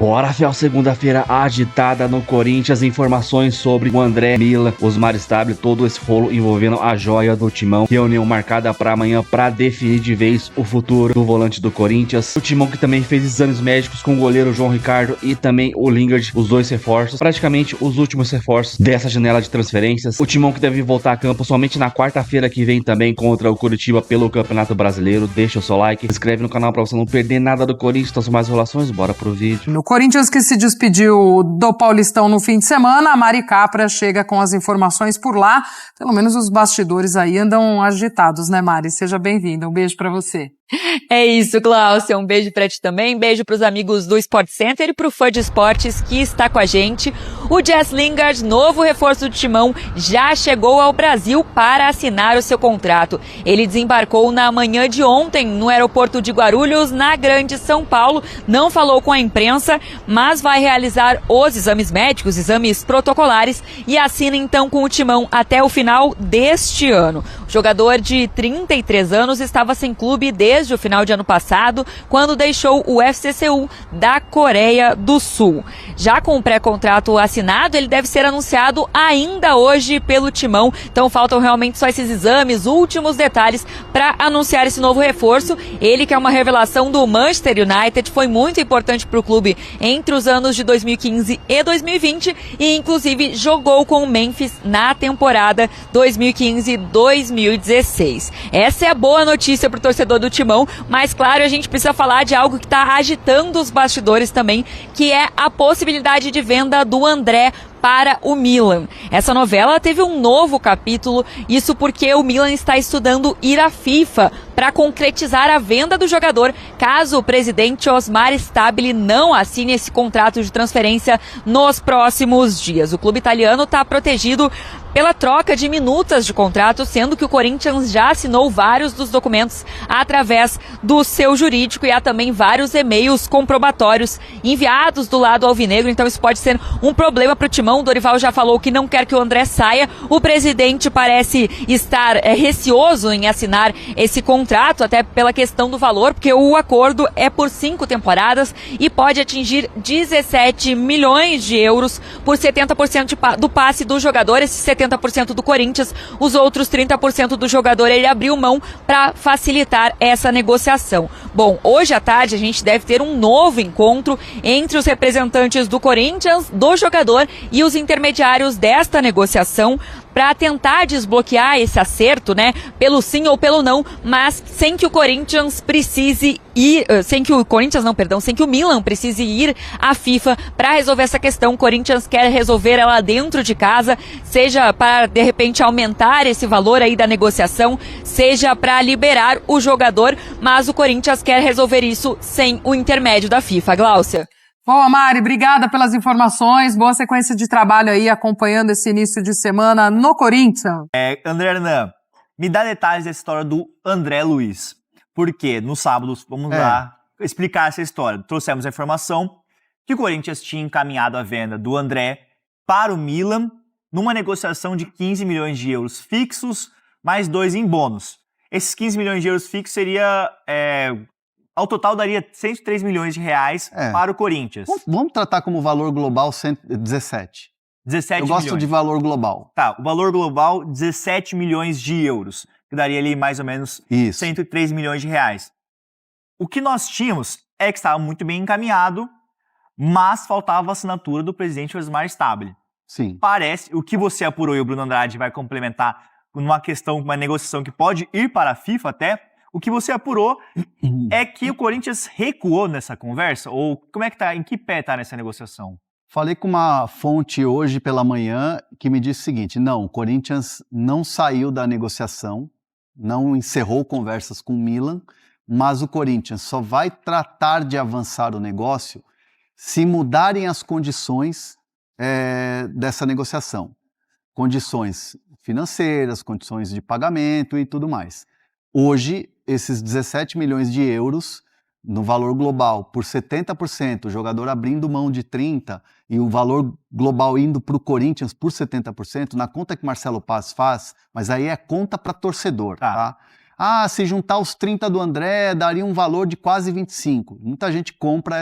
Bora, Fel, segunda-feira agitada no Corinthians, informações sobre o André Millan, Osmar Stabile, todo esse rolo envolvendo a joia do Timão. Reunião marcada para amanhã para definir de vez o futuro do volante do Corinthians. O Timão que também fez exames médicos com o goleiro João Ricardo e também o Lingard, os dois reforços, praticamente os últimos reforços dessa janela de transferências. O Timão que deve voltar a campo somente na quarta-feira que vem também contra o Curitiba pelo Campeonato Brasileiro. Deixa o seu like, se inscreve no canal para você não perder nada do Corinthians. Então, mais relações, bora pro vídeo. No Corinthians que se despediu do Paulistão no fim de semana, a Mari Capra chega com as informações por lá. Pelo menos os bastidores aí andam agitados, né, Mari? Seja bem-vinda. Um beijo pra você. É isso, Glaucia. Um beijo pra ti também. Beijo pros amigos do Sport Center e pro fã de esportes que está com a gente. O Jess Lingard, novo reforço do Timão, já chegou ao Brasil para assinar o seu contrato. Ele desembarcou na manhã de ontem no aeroporto de Guarulhos, na Grande São Paulo. Não falou com a imprensa, mas vai realizar os exames médicos, exames protocolares e assina então com o Timão até o final deste ano. O jogador de 33 anos estava sem clube desde o final de ano passado, quando deixou o FCCU da Coreia do Sul. Já com o pré-contrato assinado, ele deve ser anunciado ainda hoje pelo Timão. Então faltam realmente só esses exames, últimos detalhes para anunciar esse novo reforço. Ele que é uma revelação do Manchester United, foi muito importante para o clube entre os anos de 2015 e 2020 e inclusive jogou com o Memphis na temporada 2015-2016. Essa é a boa notícia para o torcedor do Timão, mas claro, a gente precisa falar de algo que está agitando os bastidores também, que é a possibilidade de venda do André para o Milan. Essa novela teve um novo capítulo, isso porque o Milan está estudando ir à FIFA para concretizar a venda do jogador, caso o presidente Osmar Stabile não assine esse contrato de transferência nos próximos dias. O clube italiano está protegido pela troca de minutas de contrato, sendo que o Corinthians já assinou vários dos documentos através do seu jurídico e há também vários e-mails comprobatórios enviados do lado alvinegro, então isso pode ser um problema para o Timão. O Dorival já falou que não quer que o André saia, o presidente parece estar receoso em assinar esse contrato, até pela questão do valor, porque o acordo é por 5 temporadas e pode atingir 17 milhões de euros por 70% do passe do jogador, esse 70% do Corinthians, os outros 30% do jogador ele abriu mão para facilitar essa negociação. Bom, hoje à tarde a gente deve ter um novo encontro entre os representantes do Corinthians, do jogador e os intermediários desta negociação para tentar desbloquear esse acerto, né, pelo sim ou pelo não, mas sem que o Corinthians precise ir, sem que o Milan precise ir à FIFA para resolver essa questão. O Corinthians quer resolver ela dentro de casa, seja para, de repente, aumentar esse valor aí da negociação, seja para liberar o jogador, mas o Corinthians quer resolver isso sem o intermédio da FIFA. Glaucia. Boa, Mari, obrigada pelas informações, boa sequência de trabalho aí, acompanhando esse início de semana no Corinthians. André Hernan, me dá detalhes dessa história do André Luiz, porque no sábado, vamos lá explicar essa história. Trouxemos a informação que o Corinthians tinha encaminhado a venda do André para o Milan, numa negociação de 15 milhões de euros fixos, mais 2 em bônus. Esses 15 milhões de euros fixos seria... ao total daria 103 milhões de reais para o Corinthians. Vamos tratar como valor global 17. 17 Eu gosto milhões. de valor global. Tá, o valor global 17 milhões de euros, que daria ali mais ou menos 103 milhões de reais. O que nós tínhamos é que estava muito bem encaminhado, mas faltava a assinatura do presidente Osmar Stabile. Sim. Parece, o que você apurou e o Bruno Andrade vai complementar numa questão, uma negociação que pode ir para a FIFA até. O que você apurou é que o Corinthians recuou nessa conversa? Ou como é que tá? Em que pé está nessa negociação? Falei com uma fonte hoje pela manhã que me disse o seguinte: não, o Corinthians não saiu da negociação, não encerrou conversas com o Milan, mas o Corinthians só vai tratar de avançar o negócio se mudarem as condições dessa negociação. Condições financeiras, condições de pagamento e tudo mais. Hoje, esses 17 milhões de euros no valor global por 70%, o jogador abrindo mão de 30% e o valor global indo para o Corinthians por 70%, na conta que Marcelo Paz faz, mas aí é conta para torcedor, tá? Se juntar os 30 do André, daria um valor de quase 25. Muita gente compra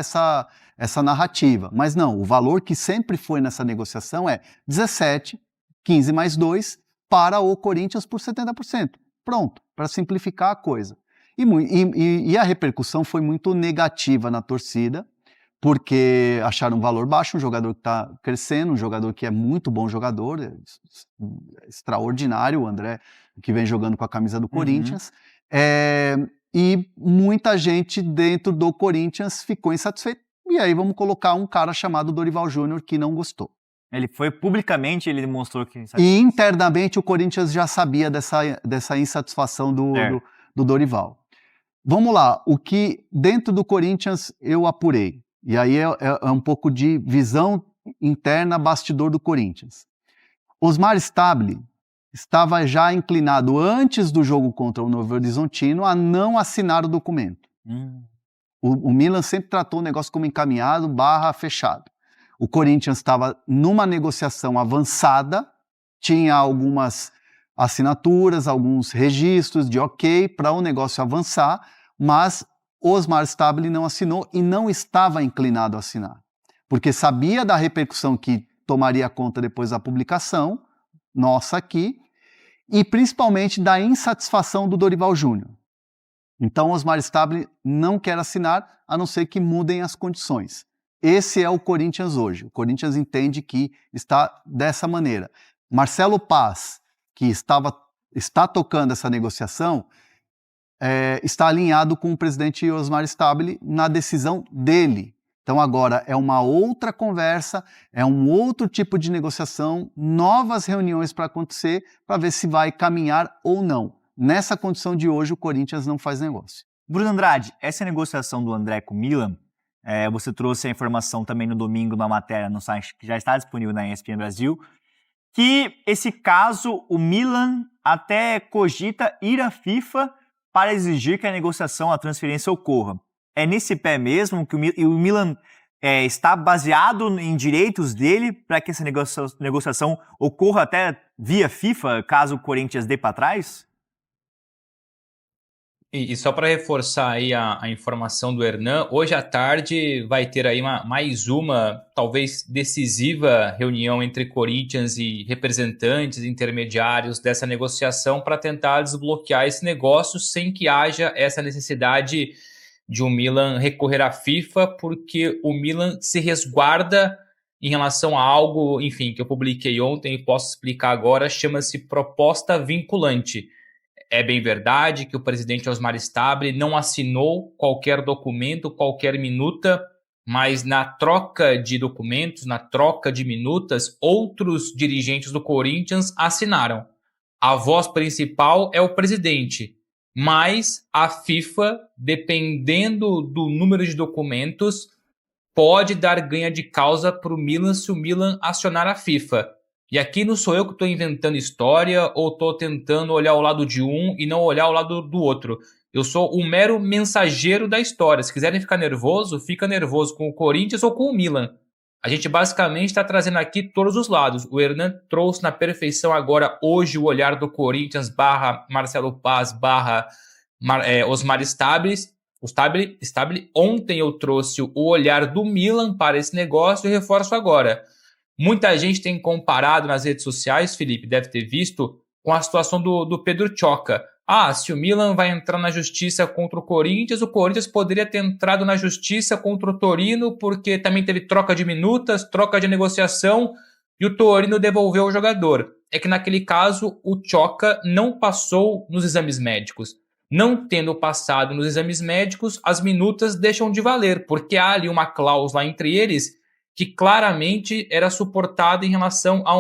essa narrativa. Mas não, o valor que sempre foi nessa negociação é 17, 15 mais 2 para o Corinthians por 70%. Pronto, para simplificar a coisa. E a repercussão foi muito negativa na torcida, porque acharam um valor baixo, um jogador que está crescendo, um jogador que é muito bom jogador, extraordinário, o André, que vem jogando com a camisa do Corinthians. E muita gente dentro do Corinthians ficou insatisfeita. E aí vamos colocar um cara chamado Dorival Júnior que não gostou. Ele foi publicamente, ele demonstrou que... E internamente o Corinthians já sabia dessa insatisfação do Dorival. Vamos lá, o que dentro do Corinthians eu apurei. E aí é um pouco de visão interna, bastidor do Corinthians. Osmar Stabile estava já inclinado antes do jogo contra o Novo Horizontino a não assinar o documento. O Milan sempre tratou o negócio como encaminhado / fechado. O Corinthians estava numa negociação avançada, tinha algumas assinaturas, alguns registros de ok para o negócio avançar, mas Osmar Stabile não assinou e não estava inclinado a assinar, porque sabia da repercussão que tomaria conta depois da publicação, nossa aqui, e principalmente da insatisfação do Dorival Júnior. Então Osmar Stabile não quer assinar, a não ser que mudem as condições. Esse é o Corinthians hoje. O Corinthians entende que está dessa maneira. Marcelo Paz, que está tocando essa negociação, está alinhado com o presidente Osmar Stabile na decisão dele. Então agora é uma outra conversa, é um outro tipo de negociação, novas reuniões para acontecer, para ver se vai caminhar ou não. Nessa condição de hoje, o Corinthians não faz negócio. Bruno Andrade, essa negociação do André com o Milan, você trouxe a informação também no domingo na matéria no site que já está disponível na ESPN Brasil, que esse caso, o Milan até cogita ir à FIFA para exigir que a negociação, a transferência ocorra. É nesse pé mesmo que o Milan está baseado em direitos dele para que essa negociação ocorra até via FIFA, caso o Corinthians dê para trás? E só para reforçar aí a informação do Hernan, hoje à tarde vai ter aí mais uma, talvez decisiva, reunião entre Corinthians e representantes intermediários dessa negociação para tentar desbloquear esse negócio sem que haja essa necessidade de o Milan recorrer à FIFA, porque o Milan se resguarda em relação a algo, enfim, que eu publiquei ontem e posso explicar agora, chama-se proposta vinculante. É bem verdade que o presidente Osmar Stabile não assinou qualquer documento, qualquer minuta, mas na troca de documentos, na troca de minutas, outros dirigentes do Corinthians assinaram. A voz principal é o presidente, mas a FIFA, dependendo do número de documentos, pode dar ganha de causa para o Milan se o Milan acionar a FIFA. E aqui não sou eu que estou inventando história ou estou tentando olhar o lado de um e não olhar o lado do outro. Eu sou um mero mensageiro da história. Se quiserem ficar nervoso, fica nervoso com o Corinthians ou com o Milan. A gente basicamente está trazendo aqui todos os lados. O Hernan trouxe na perfeição agora, hoje, o olhar do Corinthians / Marcelo Paz / Osmar Stabile. Ontem eu trouxe o olhar do Milan para esse negócio e reforço agora. Muita gente tem comparado nas redes sociais, Felipe, deve ter visto, com a situação do Pedro Tchoka. Se o Milan vai entrar na justiça contra o Corinthians poderia ter entrado na justiça contra o Torino, porque também teve troca de minutas, troca de negociação, e o Torino devolveu o jogador. É que naquele caso o Tchoka não passou nos exames médicos. Não tendo passado nos exames médicos, as minutas deixam de valer, porque há ali uma cláusula entre eles que claramente era suportada em relação a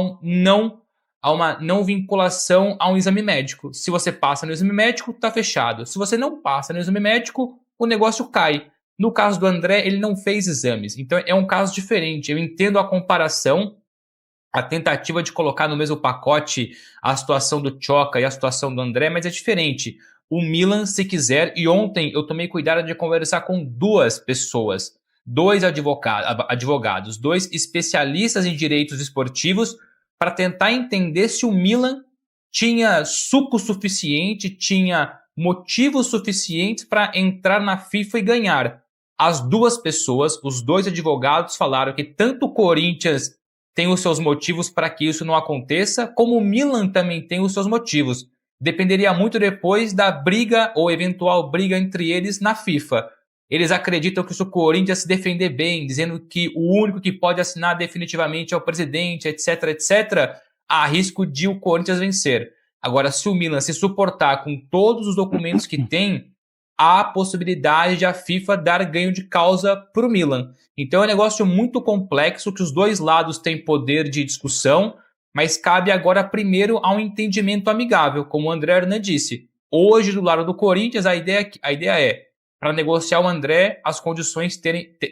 uma não vinculação a um exame médico. Se você passa no exame médico, está fechado. Se você não passa no exame médico, o negócio cai. No caso do André, ele não fez exames. Então é um caso diferente. Eu entendo a comparação, a tentativa de colocar no mesmo pacote a situação do Tchoka e a situação do André, mas é diferente. O Milan, se quiser, e ontem eu tomei cuidado de conversar com 2 pessoas, 2 advogados, 2 especialistas em direitos esportivos, para tentar entender se o Milan tinha suco suficiente, tinha motivos suficientes para entrar na FIFA e ganhar. as duas pessoas, os dois advogados, falaram que tanto o Corinthians tem os seus motivos para que isso não aconteça, como o Milan também tem os seus motivos. Dependeria muito depois da briga ou eventual briga entre eles na FIFA. Eles acreditam que se o Corinthians se defender bem, dizendo que o único que pode assinar definitivamente é o presidente, etc, etc, há risco de o Corinthians vencer. Agora, se o Milan se suportar com todos os documentos que tem, há possibilidade de a FIFA dar ganho de causa para o Milan. Então é um negócio muito complexo, que os dois lados têm poder de discussão, mas cabe agora primeiro a um entendimento amigável, como o André Hernan disse. Hoje, do lado do Corinthians, a ideia é, para negociar o André, as condições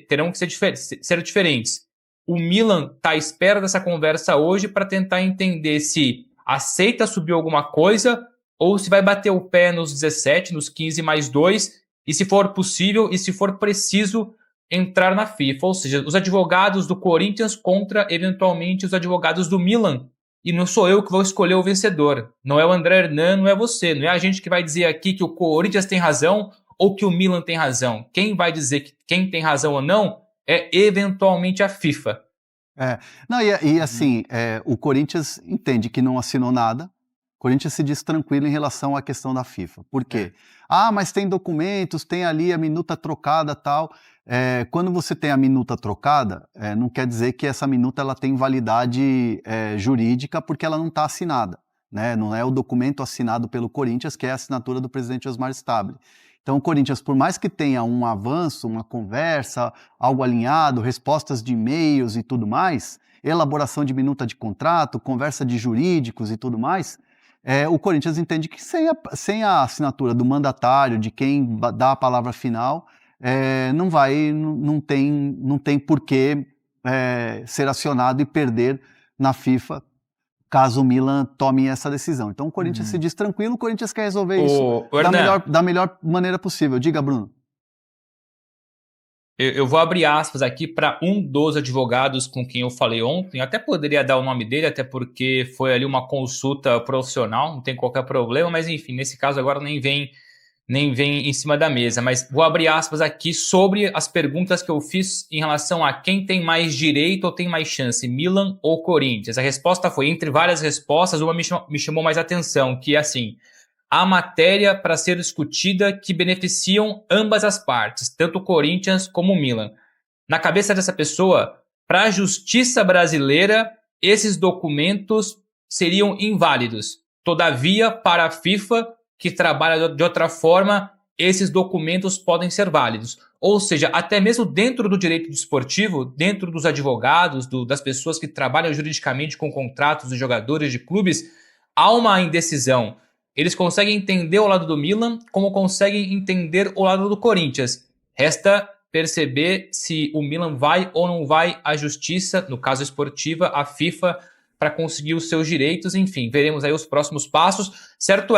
terão que ser diferentes. O Milan está à espera dessa conversa hoje para tentar entender se aceita subir alguma coisa ou se vai bater o pé nos 17, nos 15 mais 2, e se for possível e se for preciso entrar na FIFA. Ou seja, os advogados do Corinthians contra, eventualmente, os advogados do Milan. E não sou eu que vou escolher o vencedor. Não é o André Hernan, não é você. Não é a gente que vai dizer aqui que o Corinthians tem razão ou que o Milan tem razão. Quem vai dizer que quem tem razão ou não é, eventualmente, a FIFA. O Corinthians entende que não assinou nada. O Corinthians se diz tranquilo em relação à questão da FIFA. Por quê? Mas tem documentos, tem ali a minuta trocada e tal. Quando você tem a minuta trocada, não quer dizer que essa minuta ela tem validade jurídica, porque ela não está assinada, né? Não é o documento assinado pelo Corinthians, que é a assinatura do presidente Osmar Stabile. Então o Corinthians, por mais que tenha um avanço, uma conversa, algo alinhado, respostas de e-mails e tudo mais, elaboração de minuta de contrato, conversa de jurídicos e tudo mais, o Corinthians entende que sem a assinatura do mandatário, de quem dá a palavra final, não tem por que ser acionado e perder na FIFA, caso o Milan tome essa decisão. Então o Corinthians se diz tranquilo, o Corinthians quer resolver isso da melhor maneira possível. Diga, Bruno. Eu vou abrir aspas aqui para um dos advogados com quem eu falei ontem. Eu até poderia dar o nome dele, até porque foi ali uma consulta profissional, não tem qualquer problema, mas enfim, nesse caso agora nem vem em cima da mesa. Mas vou abrir aspas aqui sobre as perguntas que eu fiz em relação a quem tem mais direito ou tem mais chance, Milan ou Corinthians. A resposta foi, entre várias respostas, uma me chamou mais atenção, que é assim: há matéria para ser discutida que beneficiam ambas as partes, tanto o Corinthians como o Milan. Na cabeça dessa pessoa, para a justiça brasileira, esses documentos seriam inválidos. Todavia, para a FIFA, que trabalha de outra forma, esses documentos podem ser válidos. Ou seja, até mesmo dentro do direito desportivo, dentro dos advogados, das pessoas que trabalham juridicamente com contratos de jogadores de clubes, há uma indecisão. Eles conseguem entender o lado do Milan, como conseguem entender o lado do Corinthians. Resta perceber se o Milan vai ou não vai à justiça, no caso esportiva, à FIFA, para conseguir os seus direitos. Enfim, veremos aí os próximos passos. Certo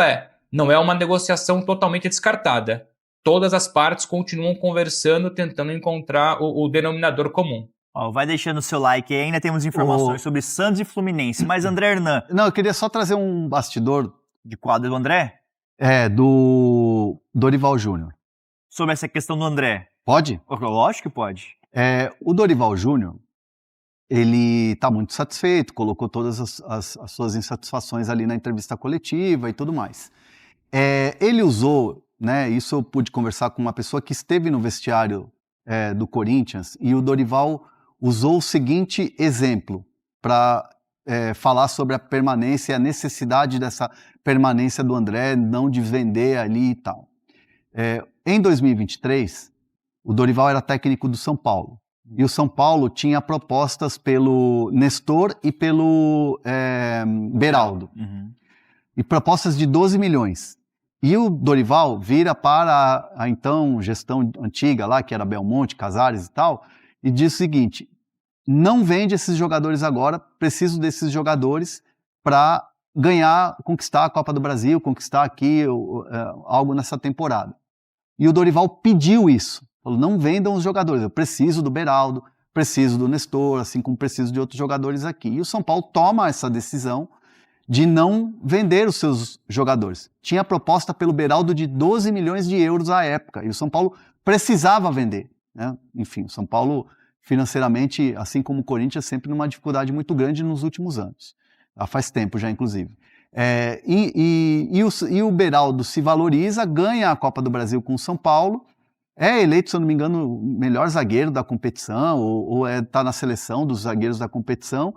não é uma negociação totalmente descartada. Todas as partes continuam conversando, tentando encontrar o denominador comum. Vai deixando o seu like aí, ainda temos informações sobre Santos e Fluminense. Mas André Hernan... Não, eu queria só trazer um bastidor. De quadro do André? Do Dorival Júnior. Sobre essa questão do André. Pode? Lógico que pode. O Dorival Júnior, ele está muito satisfeito, colocou todas as suas insatisfações ali na entrevista coletiva e tudo mais. Ele usou, né, isso eu pude conversar com uma pessoa que esteve no vestiário do Corinthians, e o Dorival usou o seguinte exemplo para falar sobre a permanência e a necessidade dessa permanência do André, não de vender ali e tal. Em 2023, o Dorival era técnico do São Paulo. E o São Paulo tinha propostas pelo Nestor e pelo Beraldo. Uhum. E propostas de 12 milhões. E o Dorival vira para a então gestão antiga lá, que era Belmonte, Casares e tal, e diz o seguinte: não vende esses jogadores agora, preciso desses jogadores para conquistar a Copa do Brasil, conquistar aqui algo nessa temporada. E o Dorival pediu isso, falou: não vendam os jogadores, eu preciso do Beraldo, preciso do Nestor, assim como preciso de outros jogadores aqui. E o São Paulo toma essa decisão de não vender os seus jogadores. Tinha proposta pelo Beraldo de 12 milhões de euros à época, e o São Paulo precisava vender. né? Enfim, o São Paulo financeiramente, assim como o Corinthians, sempre numa dificuldade muito grande nos últimos anos. Faz tempo já, inclusive. E o Beraldo se valoriza, ganha a Copa do Brasil com o São Paulo, é eleito, se eu não me engano, o melhor zagueiro da competição, ou tá na seleção dos zagueiros da competição,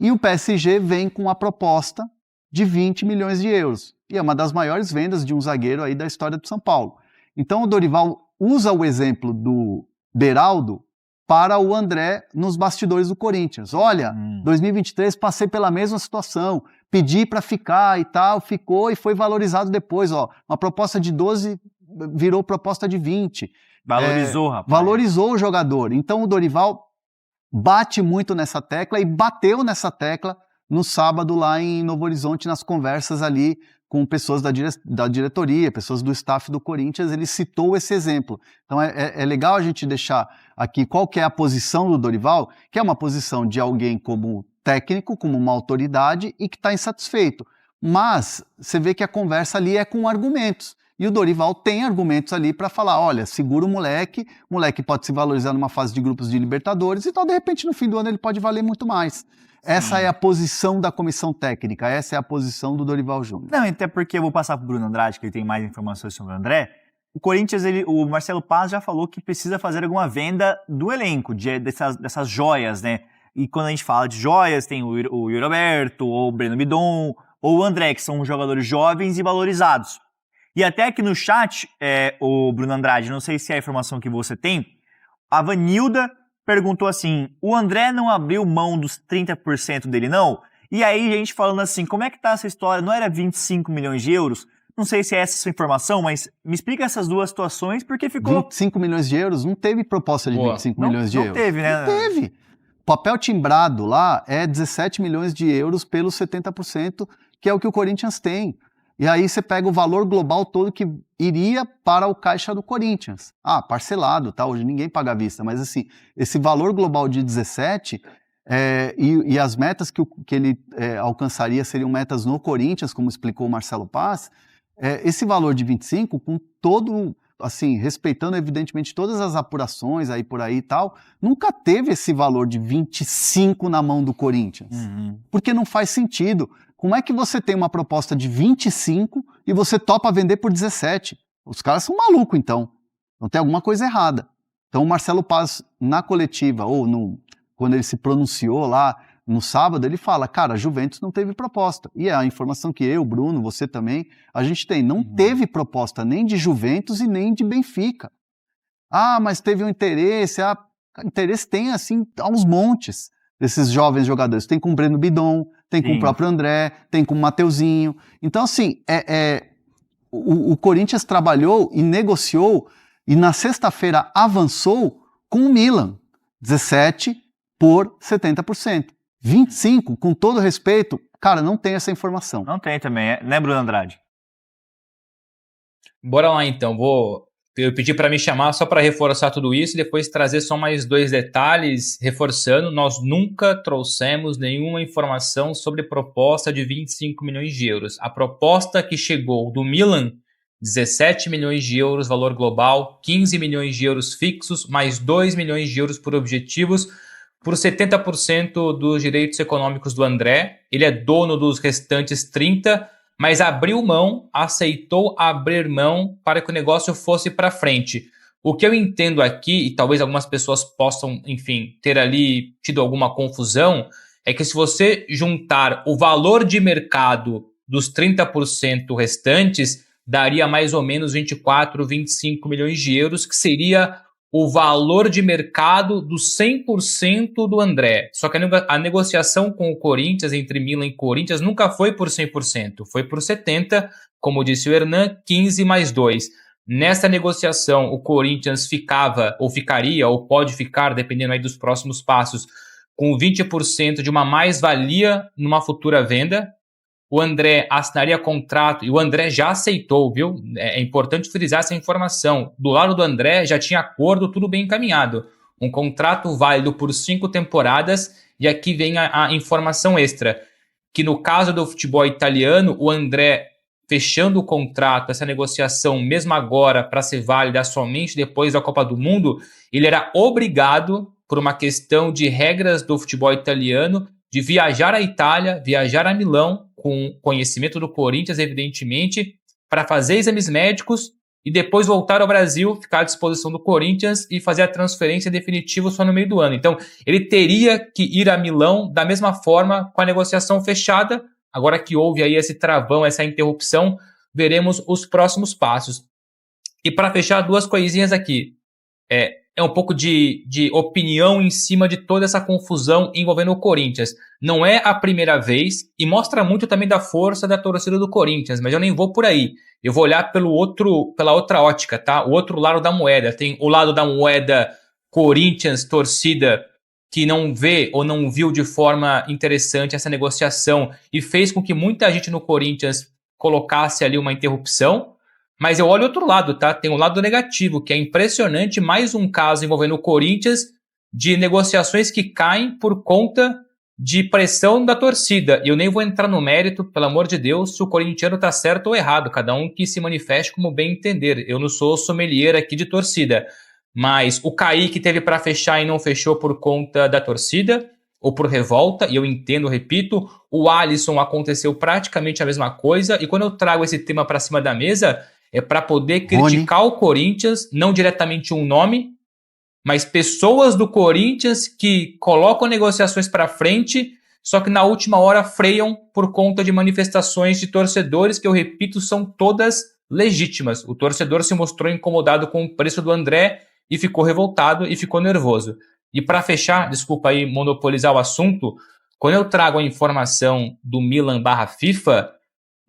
e o PSG vem com a proposta de 20 milhões de euros. E é uma das maiores vendas de um zagueiro aí da história do São Paulo. Então o Dorival usa o exemplo do Beraldo para o André nos bastidores do Corinthians. Olha, 2023 passei pela mesma situação, pedi para ficar e tal, ficou e foi valorizado depois. Ó, uma proposta de 12 virou proposta de 20. Valorizou, rapaz. Valorizou o jogador. Então o Dorival bate muito nessa tecla e bateu nessa tecla no sábado lá em Novo Horizonte, nas conversas ali com pessoas da diretoria, pessoas do staff do Corinthians. Ele citou esse exemplo. Então é legal a gente deixar aqui qual que é a posição do Dorival, que é uma posição de alguém como técnico, como uma autoridade e que está insatisfeito. Mas você vê que a conversa ali é com argumentos. E o Dorival tem argumentos ali para falar, olha, segura o moleque pode se valorizar numa fase de grupos de Libertadores e tal, de repente no fim do ano ele pode valer muito mais. Essa é a posição da comissão técnica, essa é a posição do Dorival Júnior. Não, até porque eu vou passar para o Bruno Andrade, que ele tem mais informações sobre o André. O Corinthians, o Marcelo Paz já falou que precisa fazer alguma venda do elenco, dessas joias, né? E quando a gente fala de joias, tem o Yuri Alberto, ou o Breno Bidon, ou o André, que são jogadores jovens e valorizados. E até aqui no chat, o Bruno Andrade, não sei se é a informação que você tem, a Vanilda perguntou assim, o André não abriu mão dos 30% dele, não? E aí, gente falando assim, como é que tá essa história? Não era 25 milhões de euros? Não sei se é essa a sua informação, mas me explica essas duas situações, porque ficou... 25 milhões de euros? Não teve proposta de 25 milhões de euros. Não teve, né? Não teve. O papel timbrado lá é 17 milhões de euros pelos 70%, que é o que o Corinthians tem. E aí você pega o valor global todo que iria para o caixa do Corinthians. Parcelado, tá? Hoje ninguém paga à vista, mas assim, esse valor global de 17 e as metas que ele alcançaria seriam metas no Corinthians, como explicou o Marcelo Paz, esse valor de 25, com todo, assim, respeitando evidentemente todas as apurações aí por aí e tal, nunca teve esse valor de 25 na mão do Corinthians. Porque não faz sentido. Como é que você tem uma proposta de 25 e você topa vender por 17? Os caras são malucos, então. Não tem alguma coisa errada. Então o Marcelo Paz, na coletiva, quando ele se pronunciou lá no sábado, ele fala, cara, a Juventus não teve proposta. E é a informação que eu, Bruno, você também, a gente tem. Não teve proposta nem de Juventus e nem de Benfica. Mas teve um interesse. Interesse tem, assim, aos montes desses jovens jogadores. Tem com o Breno Bidon, tem com o próprio André, tem com o Mateuzinho. Então, assim, o Corinthians trabalhou e negociou e na sexta-feira avançou com o Milan. 17 por 70%. 25, com todo respeito, cara, não tem essa informação. Não tem também, né, Bruno Andrade? Bora lá, então. Eu pedi para me chamar só para reforçar tudo isso e depois trazer só mais 2 detalhes, reforçando, nós nunca trouxemos nenhuma informação sobre proposta de 25 milhões de euros. A proposta que chegou do Milan, 17 milhões de euros, valor global, 15 milhões de euros fixos, mais 2 milhões de euros por objetivos, por 70% dos direitos econômicos do André. Ele é dono dos restantes 30%, mas aceitou abrir mão para que o negócio fosse para frente. O que eu entendo aqui, e talvez algumas pessoas possam, enfim, ter ali tido alguma confusão, é que se você juntar o valor de mercado dos 30% restantes, daria mais ou menos 24, 25 milhões de euros, que seria o valor de mercado dos 100% do André. Só que a negociação com o Corinthians, entre Milan e Corinthians, nunca foi por 100%, foi por 70%, como disse o Hernan, 15 mais 2. Nessa negociação, o Corinthians ficaria, ou pode ficar, dependendo aí dos próximos passos, com 20% de uma mais-valia numa futura venda. O André assinaria contrato, e o André já aceitou, viu? É importante frisar essa informação. Do lado do André já tinha acordo, tudo bem encaminhado. Um contrato válido por 5 temporadas, e aqui vem a informação extra, que no caso do futebol italiano, o André fechando o contrato, essa negociação, mesmo agora, para ser válida somente depois da Copa do Mundo, ele era obrigado, por uma questão de regras do futebol italiano, de viajar à Itália, viajar a Milão, com conhecimento do Corinthians, evidentemente, para fazer exames médicos e depois voltar ao Brasil, ficar à disposição do Corinthians e fazer a transferência definitiva só no meio do ano. Então, ele teria que ir a Milão da mesma forma, com a negociação fechada. Agora que houve aí esse travão, essa interrupção, veremos os próximos passos. E para fechar, duas coisinhas aqui. É um pouco de opinião em cima de toda essa confusão envolvendo o Corinthians. Não é a primeira vez e mostra muito também da força da torcida do Corinthians, mas eu nem vou por aí. Eu vou olhar pela outra ótica, tá? O outro lado da moeda. Tem o lado da moeda Corinthians, torcida, que não vê ou não viu de forma interessante essa negociação e fez com que muita gente no Corinthians colocasse ali uma interrupção. Mas eu olho outro lado, tá? Tem um lado negativo, que é impressionante, mais um caso envolvendo o Corinthians, de negociações que caem por conta de pressão da torcida. E eu nem vou entrar no mérito, pelo amor de Deus, se o corintiano tá certo ou errado, cada um que se manifeste como bem entender. Eu não sou sommelier aqui de torcida, mas o Kaique teve para fechar e não fechou por conta da torcida, ou por revolta, e eu entendo, repito, o Alisson aconteceu praticamente a mesma coisa, e quando eu trago esse tema para cima da mesa, é para poder criticar o Corinthians, não diretamente um nome, mas pessoas do Corinthians que colocam negociações para frente, só que na última hora freiam por conta de manifestações de torcedores que, eu repito, são todas legítimas. O torcedor se mostrou incomodado com o preço do André e ficou revoltado e ficou nervoso. E para fechar, desculpa aí monopolizar o assunto, quando eu trago a informação do Milan/FIFA,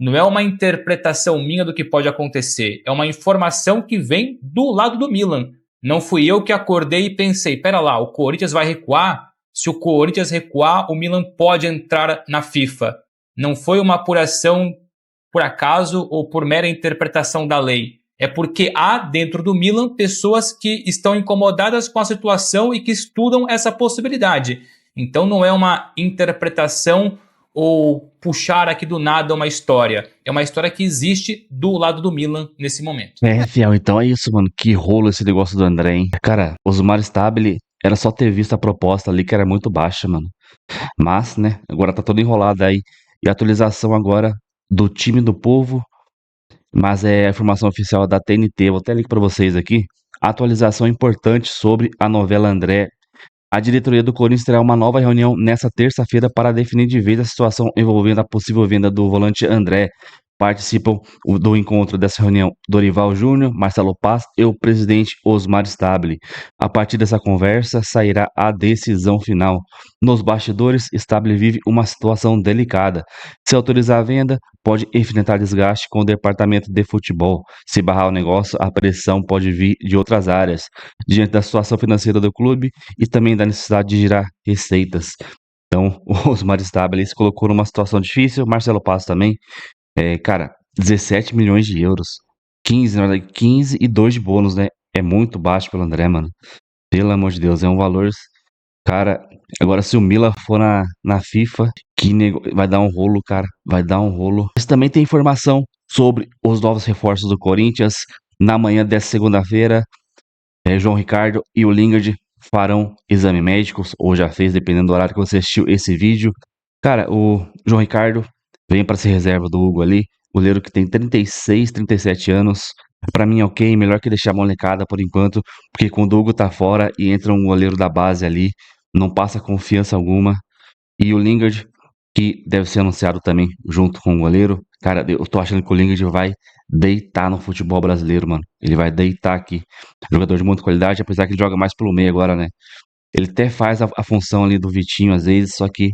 não é uma interpretação minha do que pode acontecer, é uma informação que vem do lado do Milan. Não fui eu que acordei e pensei, pera lá, o Corinthians vai recuar? Se o Corinthians recuar, o Milan pode entrar na FIFA. Não foi uma apuração por acaso ou por mera interpretação da lei. É porque há dentro do Milan pessoas que estão incomodadas com a situação e que estudam essa possibilidade. Então não é uma interpretação ou puxar aqui do nada uma história. É uma história que existe do lado do Milan nesse momento. Fiel, então é isso, mano. Que rolo esse negócio do André, hein? Cara, Osmar Stabile era só ter visto a proposta ali, que era muito baixa, mano. Mas, né, agora tá todo enrolado aí. E a atualização agora do time do povo, mas é a informação oficial da TNT. Vou até ler pra vocês aqui. Atualização importante sobre a novela André. A diretoria do Corinthians terá uma nova reunião nesta terça-feira para definir de vez a situação envolvendo a possível venda do volante André. Participam do encontro dessa reunião Dorival Júnior, Marcelo Paz e o presidente Osmar Stabile. A partir dessa conversa sairá a decisão final. Nos bastidores, Stabile vive uma situação delicada. Se autorizar a venda, pode enfrentar desgaste com o departamento de futebol. Se barrar o negócio, a pressão pode vir de outras áreas, diante da situação financeira do clube e também da necessidade de girar receitas. Então, o Osmar Stabile se colocou numa situação difícil, Marcelo Paz também. Cara, 17 milhões de euros. 15, na verdade, 15 e 2 de bônus, né? É muito baixo pelo André, mano. Pelo amor de Deus, é um valor. Cara, agora se o Milan for na FIFA, vai dar um rolo, cara. Vai dar um rolo. Mas também tem informação sobre os novos reforços do Corinthians. Na manhã dessa segunda-feira, João Ricardo e o Lingard farão exame médicos, ou já fez, dependendo do horário que você assistiu esse vídeo. Cara, o João Ricardo vem para ser reserva do Hugo ali, goleiro que tem 36, 37 anos. Pra mim, ok, melhor que deixar a molecada por enquanto, porque quando o Hugo tá fora e entra um goleiro da base ali, não passa confiança alguma. E o Lingard, que deve ser anunciado também junto com o goleiro. Cara, eu tô achando que o Lingard vai deitar no futebol brasileiro, mano. Ele vai deitar aqui. Jogador de muita qualidade, apesar que ele joga mais pelo meio agora, né? Ele até faz a função ali do Vitinho às vezes, só que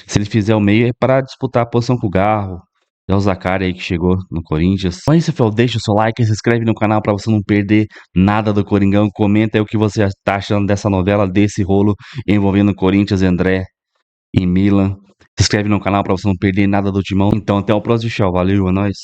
se ele fizer o meio é para disputar a posição com o Garro. É o Zacari aí que chegou no Corinthians. Então é isso, Fel. Deixa o seu like, se inscreve no canal para você não perder nada do Coringão. Comenta aí o que você tá achando dessa novela, desse rolo envolvendo Corinthians, André e Milan. Se inscreve no canal para você não perder nada do Timão. Então até o próximo show. Valeu, é nóis.